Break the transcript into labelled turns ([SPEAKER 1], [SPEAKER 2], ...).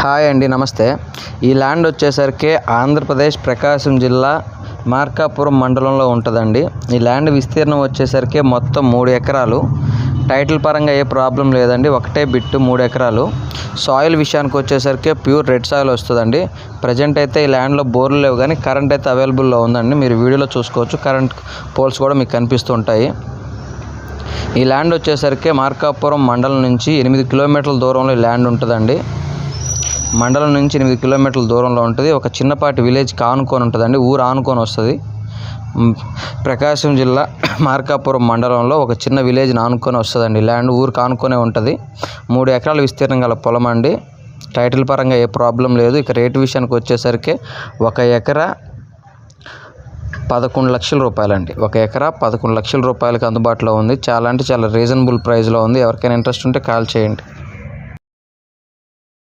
[SPEAKER 1] Hi అండి, నమస్తే. ఈ ల్యాండ్ వచ్చేసరికి ఆంధ్రప్రదేశ్ ప్రకాశం జిల్లా మార్కాపురం మండలంలో ఉంటుందండి. ఈ ల్యాండ్ విస్తీర్ణం వచ్చేసరికి మొత్తం 3 ఎకరాలు. టైటిల్ పరంగా ఏ ప్రాబ్లం లేదండి, ఒకటే బిట్టు 3 ఎకరాలు. సాయిల్ విషయానికి వచ్చేసరికి ప్యూర్ రెడ్ సాయిల్ వస్తుందండి. ప్రజెంట్ అయితే ఈ ల్యాండ్లో బోర్లు లేవు, కానీ కరెంట్ అయితే అవైలబుల్లో ఉందండి. మీరు వీడియోలో చూసుకోవచ్చు, కరెంట్ పోల్స్ కూడా మీకు కనిపిస్తుంటాయి. ఈ ల్యాండ్ వచ్చేసరికి మార్కాపురం మండలం నుంచి 8 కిలోమీటర్ల దూరంలో ఈ ల్యాండ్ ఉంటుందండి. మండలం నుంచి 8 కిలోమీటర్ల దూరంలో ఉంటుంది. ఒక చిన్నపాటి విలేజ్ ఆనుకొని ఉంటుందండి, ఊరు ఆనుకొని వస్తుంది. ప్రకాశం జిల్లా మార్కాపురం మండలంలో ఒక చిన్న విలేజ్ ఆనుకొని వస్తుందండి. ల్యాండ్ ఊరికి ఆనుకొనే ఉంటుంది. 3 ఎకరాల విస్తీర్ణం గల పొలం అండి. టైటిల్ పరంగా ఏ ప్రాబ్లం లేదు. ఇక రేటు విషయానికి వచ్చేసరికి 1 ఎకరా 11 లక్షల రూపాయలండి. 1 ఎకరా 11 లక్షల రూపాయలకి అందుబాటులో ఉంది. చాలా అంటే చాలా రీజనబుల్ ప్రైస్లో ఉంది. ఎవరికైనా ఇంట్రెస్ట్ ఉంటే కాల్ చేయండి.